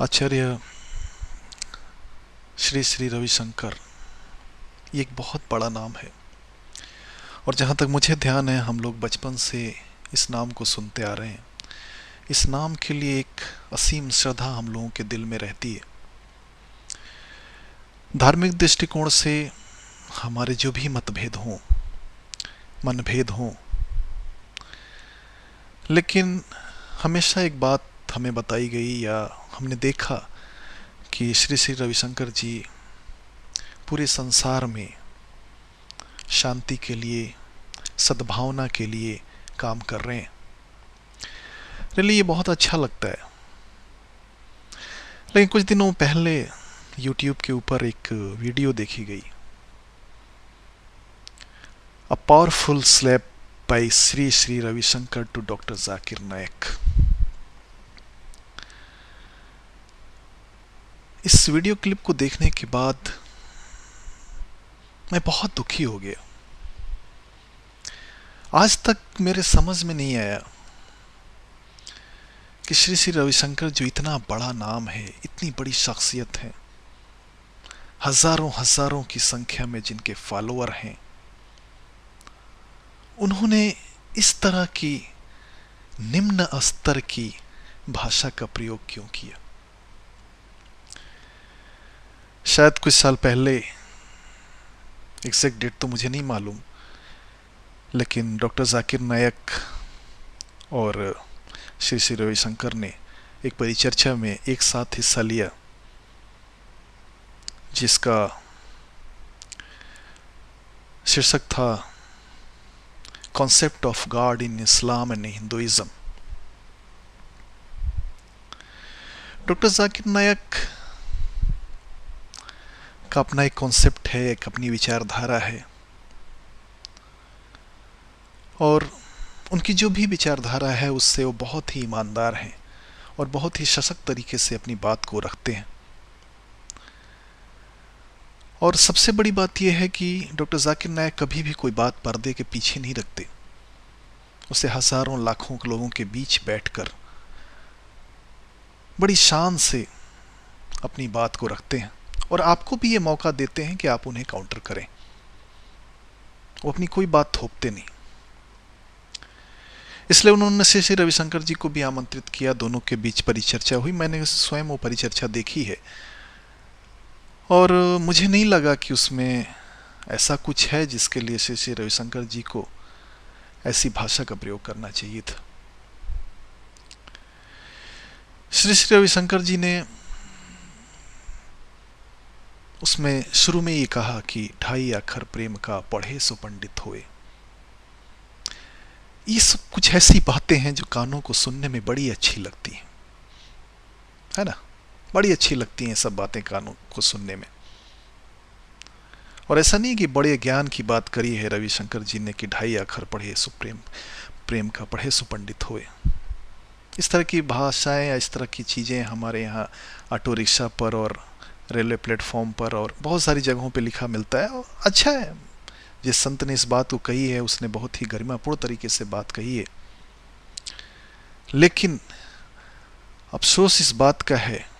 आचार्य श्री श्री रविशंकर, ये एक बहुत बड़ा नाम है। और जहाँ तक मुझे ध्यान है, हम लोग बचपन से इस नाम को सुनते आ रहे हैं। इस नाम के लिए एक असीम श्रद्धा हम लोगों के दिल में रहती है। धार्मिक दृष्टिकोण से हमारे जो भी मतभेद हों, मनभेद हों, लेकिन हमेशा एक बात हमें बताई गई या हमने देखा कि श्री श्री रविशंकर जी पूरे संसार में शांति के लिए, सद्भावना के लिए काम कर रहे हैं। रियली ये बहुत अच्छा लगता है। लेकिन कुछ दिनों पहले YouTube के ऊपर एक वीडियो देखी गई, a powerful slap by Shri Shri Ravishankar to doctor Zakir Naik. इस वीडियो क्लिप को देखने के बाद मैं बहुत दुखी हो गया। आज तक मेरे समझ में नहीं आया कि श्री श्री रविशंकर जो इतना बड़ा नाम है, इतनी बड़ी शख्सियत है, हजारों हजारों की संख्या में जिनके फॉलोअर हैं, उन्होंने इस तरह की निम्न स्तर की भाषा का प्रयोग क्यों किया। शायद कुछ साल पहले, एग्जैक्ट डेट तो मुझे नहीं मालूम, लेकिन डॉक्टर जाकिर नायक और श्री श्री रविशंकर ने एक परिचर्चा में एक साथ हिस्सा लिया, जिसका शीर्षक था concept of God in Islam and Hinduism. Doctor Zakir Naik का अपना एक कॉन्सेप्ट है, एक अपनी विचारधारा है, और उनकी जो भी विचारधारा है उससे वो बहुत ही ईमानदार हैं और बहुत ही सशक्त तरीके से अपनी बात को रखते हैं। और सबसे बड़ी बात यह है कि डॉक्टर जाकिर नायक कभी भी कोई बात पर्दे के पीछे नहीं रखते। उसे हजारों लाखों लोगों के बीच बैठकर बड़ी शान से अपनी बात को रखते हैं और आपको भी ये मौका देते हैं कि आप उन्हें काउंटर करें। वो अपनी कोई बात थोपते नहीं। इसलिए उन्होंने श्री श्री रविशंकर जी को भी आमंत्रित किया। दोनों के बीच परिचर्चा हुई। मैंने स्वयं वो परिचर्चा देखी है और मुझे नहीं लगा कि उसमें ऐसा कुछ है जिसके लिए श्री श्री रविशंकर जी को ऐसी भाषा का प्रयोग करना चाहिए था। श्री श्री रविशंकर जी ने उसमें शुरू में ये कहा कि 2.5 अक्षर प्रेम का पढ़े सो पंडित होए। ये सब कुछ ऐसी बातें हैं जो कानों को सुनने में बड़ी अच्छी लगती हैं, है ना? बड़ी अच्छी लगती हैं सब बातें कानों को सुनने में। और ऐसा नहीं कि बड़े ज्ञान की बात करी है रविशंकर जी ने कि 2.5 अक्षर पढ़े सो प्रेम का पढ़े सो पंडित होए। इस तरह की भाषाएं या इस तरह की चीज़ें हमारे यहाँ ऑटो रिक्शा पर और रेलवे प्लेटफॉर्म पर और बहुत सारी जगहों पे लिखा मिलता है। और अच्छा है, जिस संत ने इस बात को कही है उसने बहुत ही गरिमापूर्ण तरीके से बात कही है। लेकिन अफसोस इस बात का है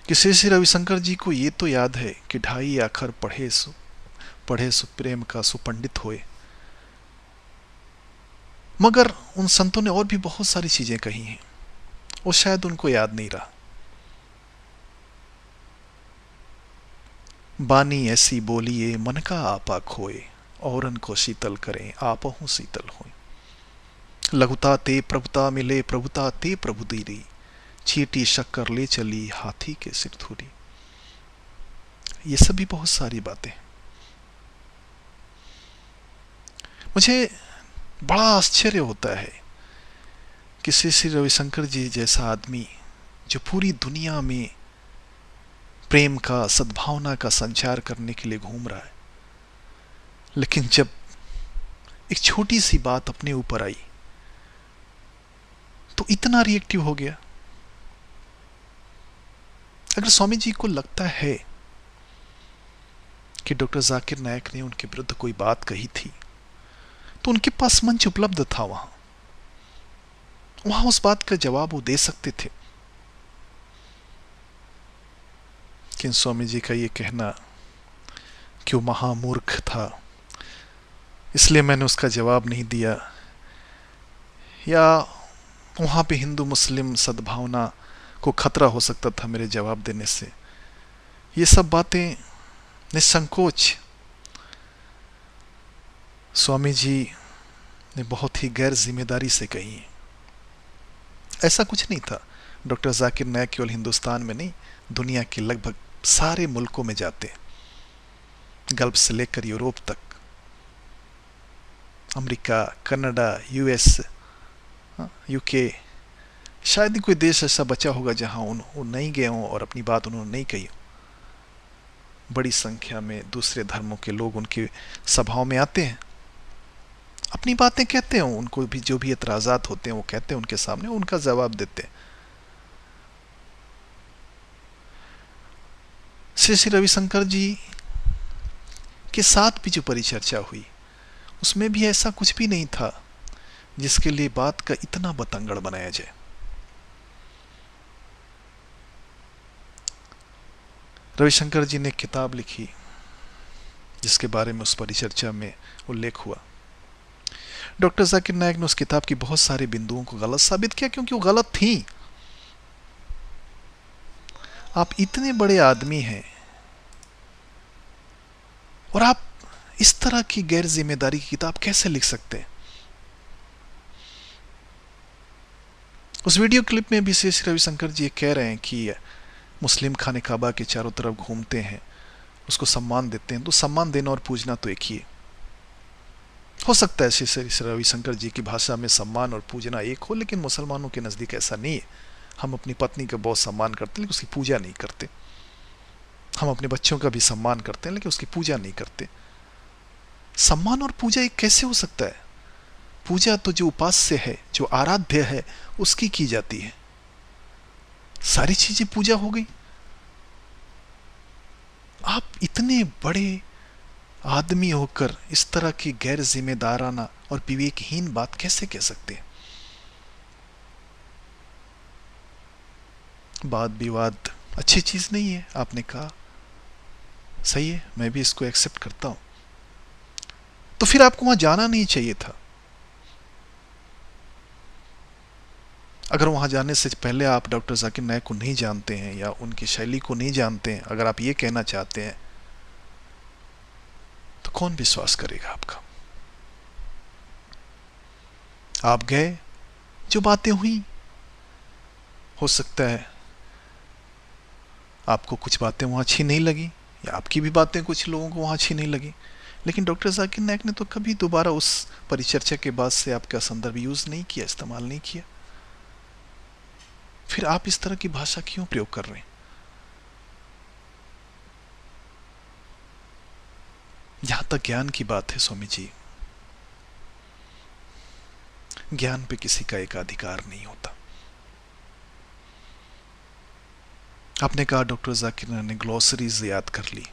कि श्री श्री रविशंकर जी को ये तो याद है कि 2.5 अक्षर पढ़े सो प्रेम का सुपंडित होए, मगर उन संतों ने और भी बहुत सारी चीजें कही हैं, वो शायद उनको याद नहीं रहा। बानी ऐसी बोलिए मन का आपा खोए, औरन को शीतल करें आपहु शीतल होए। लघुता ते प्रभुता मिले प्रभुता ते प्रभु दीरी, चीटी शक्कर ले चली हाथी के सिर धूरी। ये सभी बहुत सारी बातें। मुझे बड़ा आश्चर्य होता है कि श्री श्री रविशंकर जी जैसा आदमी जो पूरी दुनिया में प्रेम का, सद्भावना का संचार करने के लिए घूम रहा है, लेकिन जब एक छोटी सी बात अपने ऊपर आई तो इतना रिएक्टिव हो गया। अगर स्वामी जी को लगता है कि डॉक्टर जाकिर नायक ने उनके विरुद्ध कोई बात कही थी तो उनके पास मंच उपलब्ध था, वहां उस बात का जवाब वो दे सकते थे। लेकिन स्वामी जी का ये कहना कि वो महामूर्ख था, इसलिए मैंने उसका जवाब नहीं दिया, या वहाँ पे हिंदू मुस्लिम सद्भावना को खतरा हो सकता था मेरे जवाब देने से, ये सब बातें निसंकोच स्वामी जी ने बहुत ही गैर जिम्मेदारी से कही है। ऐसा कुछ नहीं था। डॉक्टर जाकिर नायक केवल हिंदुस्तान में नहीं, दुनिया के लगभग सारे मुल्कों में जाते, गल्फ से लेकर यूरोप तक, अमेरिका, कनाडा, यूएस, यूके, शायद ही कोई देश ऐसा बचा होगा जहां वो नहीं गए हों और अपनी बात उन्होंने नहीं कही हो। बड़ी संख्या में दूसरे धर्मों के लोग उनकी सभाओं में आते हैं, अपनी बातें कहते हैं, उनको भी जो भी एतराज़ात होते हैं वो कहते हैं उनके सामने, उनका जवाब देते हैं। श्री श्री रविशंकर जी के साथ भी जो परिचर्चा हुई उसमें भी ऐसा कुछ भी नहीं था जिसके लिए बात का इतना बतंगड़ बनाया जाए। रविशंकर जी ने एक किताब लिखी जिसके बारे में उस परिचर्चा में उल्लेख हुआ। डॉक्टर जाकिर नायक ने उस किताब की बहुत सारे बिंदुओं को गलत साबित किया क्योंकि वो गलत थी। आप इतने बड़े आदमी हैं और आप इस तरह की गैर जिम्मेदारी की किताब कैसे लिख सकते हैं? उस वीडियो क्लिप में भी श्री रविशंकर जी कह रहे हैं कि मुस्लिम खाने काबा के चारों तरफ घूमते हैं, उसको सम्मान देते हैं, तो सम्मान देना और पूजना तो एक ही है। हो सकता है श्री रविशंकर जी की भाषा में सम्मान और पूजना एक हो, लेकिन मुसलमानों के नज़दीक ऐसा नहीं है। हम अपनी पत्नी का बहुत सम्मान करते हैं लेकिन उसकी पूजा नहीं करते। हम अपने बच्चों का भी सम्मान करते हैं लेकिन उसकी पूजा नहीं करते। सम्मान और पूजा एक कैसे हो सकता है? पूजा तो जो उपास्य है, जो आराध्य है, उसकी की जाती है। सारी चीजें पूजा हो गई। आप इतने बड़े आदमी होकर इस तरह की गैर जिम्मेदाराना और विवेकहीन बात कैसे कह सकते हैं? वाद विवाद अच्छी चीज नहीं है, आपने कहा, सही है, मैं भी इसको एक्सेप्ट करता हूं। तो फिर आपको वहां जाना नहीं चाहिए था। अगर वहां जाने से पहले आप डॉक्टर जाकिर नायक को नहीं जानते हैं या उनकी शैली को नहीं जानते हैं, अगर आप ये कहना चाहते हैं, तो कौन विश्वास करेगा आपका? आप गए, जो बातें हुई, हो सकता है आपको कुछ बातें वहां अच्छी नहीं लगी या आपकी भी बातें कुछ लोगों को वहां अच्छी नहीं लगी, लेकिन डॉक्टर जाकिर नायक ने तो कभी दोबारा उस परिचर्चा के बाद से आपका संदर्भ यूज नहीं किया, इस्तेमाल नहीं किया। फिर आप इस तरह की भाषा क्यों प्रयोग कर रहे हैं? यहां तक ज्ञान की बात है स्वामी जी, ज्ञान पे किसी का एक अधिकार नहीं होता। आपने कहा डॉक्टर जाकिर ने ग्लॉसरीज याद कर ली।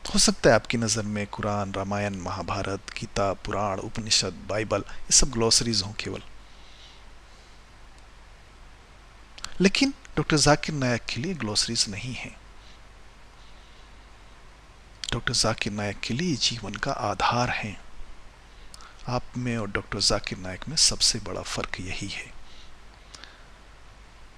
हो सकता है आपकी नजर में कुरान, रामायण, महाभारत, गीता, पुराण, उपनिषद, बाइबल, ये सब ग्लॉसरीज हों केवल, लेकिन डॉक्टर जाकिर नायक के लिए ग्लॉसरीज नहीं है। डॉक्टर जाकिर नायक के लिए जीवन का आधार है। आप में और डॉक्टर जाकिर नायक में सबसे बड़ा फर्क यही है।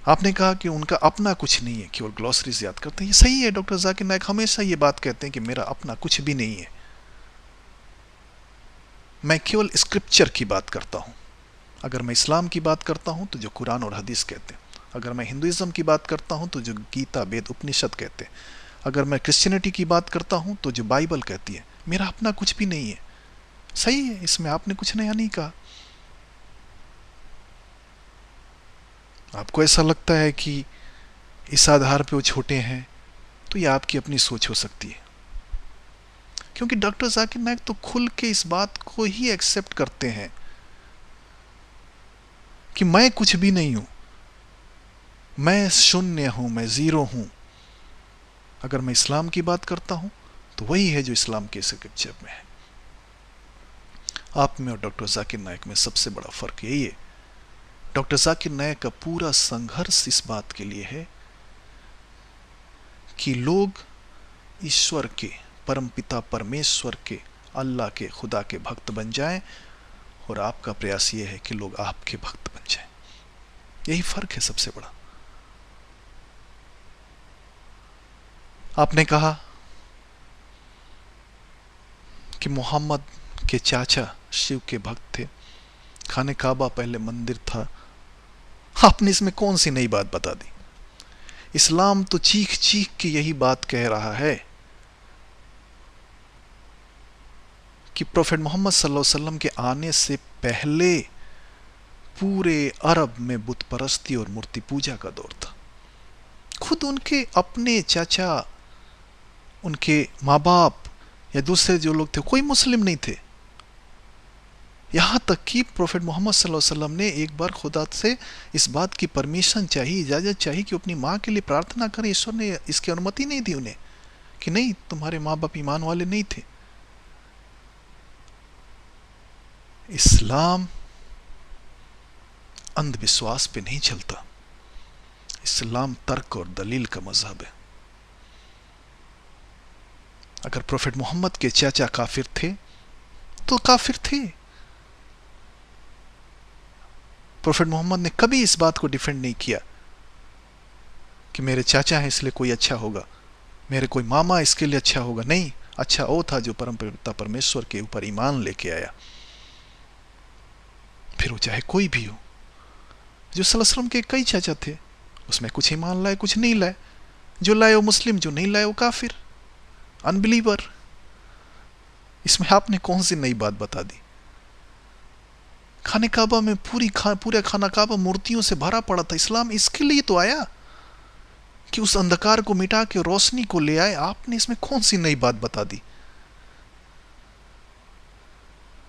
आपने कहा कि उनका अपना कुछ नहीं है, केवल ग्लॉसरीज याद करते हैं। ये सही है, डॉक्टर जाकिर नायक हमेशा ये बात कहते हैं कि मेरा अपना कुछ भी नहीं है, मैं केवल स्क्रिप्चर की बात करता हूं। अगर मैं इस्लाम की बात करता हूं तो जो कुरान और हदीस कहते हैं, अगर मैं हिंदुइज्म की बात करता हूं तो जो गीता, वेद, उपनिषद कहते हैं, अगर मैं क्रिश्चियनिटी की बात करता हूं तो जो बाइबल कहती है। मेरा अपना कुछ भी नहीं है। सही है, इसमें आपने कुछ नया नहीं कहा। आपको ऐसा लगता है कि इस आधार पे वो छोटे हैं, तो ये आपकी अपनी सोच हो सकती है, क्योंकि डॉक्टर जाकिर नायक तो खुल के इस बात को ही एक्सेप्ट करते हैं कि मैं कुछ भी नहीं हूं, मैं शून्य हूं, मैं जीरो हूं। अगर मैं इस्लाम की बात करता हूं तो वही है जो इस्लाम के स्क्रिप्चर में है। आप में और डॉक्टर जाकिर नायक में सबसे बड़ा फर्क यही है। डॉक्टर जाकिर नायक का पूरा संघर्ष इस बात के लिए है कि लोग ईश्वर के, परमपिता परमेश्वर के, अल्लाह के, खुदा के भक्त बन जाएं, और आपका प्रयास ये है कि लोग आपके भक्त बन जाएं। यही फर्क है सबसे बड़ा। आपने कहा कि मोहम्मद के चाचा शिव के भक्त थे, खाने काबा पहले मंदिर था। आपने इसमें कौन सी नई बात बता दी? इस्लाम तो चीख चीख के यही बात कह रहा है कि प्रोफेट मोहम्मद सल्लल्लाहु अलैहि वसल्लम के आने से पहले पूरे अरब में बुत परस्ती और मूर्ति पूजा का दौर था। खुद उनके अपने चाचा, उनके माँ बाप या दूसरे जो लोग थे, कोई मुस्लिम नहीं थे। यहाँ तक कि प्रोफेट मोहम्मद सल्लल्लाहु अलैहि वसल्लम ने एक बार खुदा से इस बात की परमिशन चाहिए, इजाज़त चाहिए कि अपनी माँ के लिए प्रार्थना करें। ईश्वर ने इसकी अनुमति नहीं दी उन्हें कि नहीं, तुम्हारे माँ बाप ईमान वाले नहीं थे। इस्लाम अंधविश्वास पे नहीं चलता। इस्लाम तर्क और दलील का मजहब है। अगर प्रोफेट मोहम्मद के चाचा काफिर थे तो काफिर थे। प्रोफेट मोहम्मद ने कभी इस बात को डिफेंड नहीं किया कि मेरे चाचा हैं इसलिए कोई अच्छा होगा, मेरे कोई मामा इसके लिए अच्छा होगा। नहीं, अच्छा वो था जो परमपिता परमेश्वर के ऊपर ईमान लेके आया, फिर वो चाहे कोई भी हो। जो सल्लल्लाहु अलैहि वसल्लम के कई चाचा थे, उसमें कुछ ईमान लाए, कुछ नहीं लाए। जो लाए वो मुस्लिम, जो नहीं लाए वो काफिर, अनबिलीवर। इसमें आपने कौन सी नई बात बता दी? खाने काबा में पूरा खाना काबा मूर्तियों से भरा पड़ा था। इस्लाम इसके लिए तो आया कि उस अंधकार को मिटा के रोशनी को ले आए। आपने इसमें कौन सी नई बात बता दी?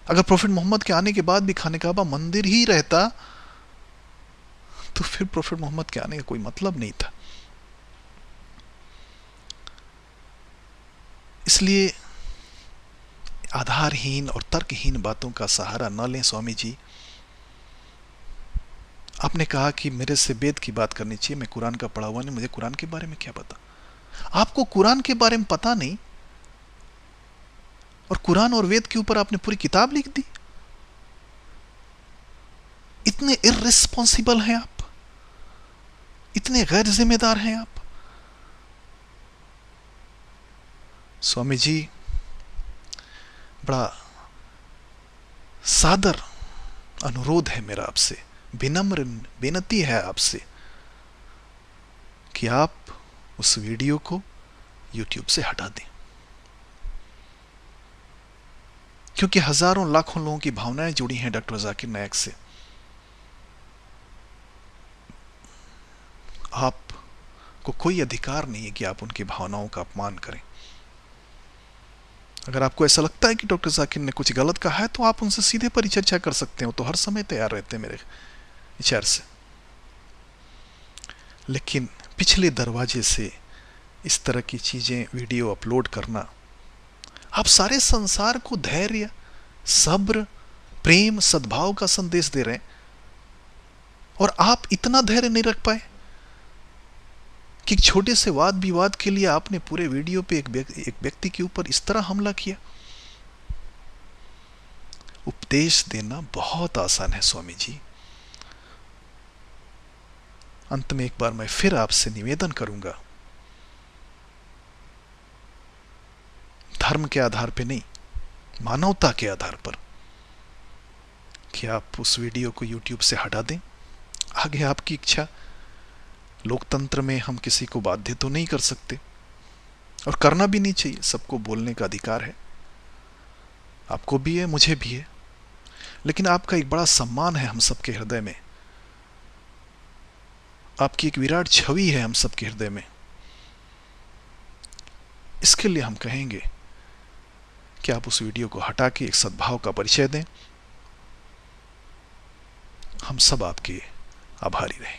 अगर प्रोफेट मोहम्मद के आने के बाद भी खाने काबा मंदिर ही रहता तो फिर प्रोफेट मोहम्मद के आने का कोई मतलब नहीं था। इसलिए आधारहीन और तर्कहीन बातों का सहारा न लें स्वामी जी। आपने कहा कि मेरे से वेद की बात करनी चाहिए, मैं कुरान का पढ़ा हुआ नहीं, मुझे कुरान के बारे में क्या पता। आपको कुरान के बारे में पता नहीं और कुरान और वेद के ऊपर आपने पूरी किताब लिख दी। इतने इर्रिस्पॉन्सिबल हैं आप, इतने गैर जिम्मेदार हैं आप। स्वामी जी, बड़ा सादर अनुरोध है मेरा आपसे, विनम्र बेनती है आपसे कि आप उस वीडियो को YouTube से हटा दें, क्योंकि हजारों लाखों लोगों की भावनाएं जुड़ी हैं डॉक्टर जाकिर नायक से। आपको कोई अधिकार नहीं है कि आप उनकी भावनाओं का अपमान करें। अगर आपको ऐसा लगता है कि डॉक्टर जाकिर ने कुछ गलत कहा है तो आप उनसे सीधे पर ही चर्चा कर सकते हो, तो हर समय तैयार रहते हैं मेरे विचार से। लेकिन पिछले दरवाजे से इस तरह की चीजें वीडियो अपलोड करना, आप सारे संसार को धैर्य, सब्र, प्रेम, सद्भाव का संदेश दे रहे हैं और आप इतना धैर्य नहीं रख पाए कि एक छोटे से वाद विवाद के लिए आपने पूरे वीडियो पे एक व्यक्ति के ऊपर इस तरह हमला किया। उपदेश देना बहुत आसान है स्वामी जी। अंत में एक बार मैं फिर आपसे निवेदन करूंगा, धर्म के आधार पे नहीं, मानवता के आधार पर, कि आप उस वीडियो को YouTube से हटा दें। आगे आपकी इच्छा। लोकतंत्र में हम किसी को बाध्य तो नहीं कर सकते और करना भी नहीं चाहिए, सबको बोलने का अधिकार है, आपको भी है, मुझे भी है। लेकिन आपका एक बड़ा सम्मान है हम सबके हृदय में, आपकी एक विराट छवि है हम सबके हृदय में। इसके लिए हम कहेंगे कि आप उस वीडियो को हटा के एक सद्भाव का परिचय दें। हम सब आपके आभारी रहें।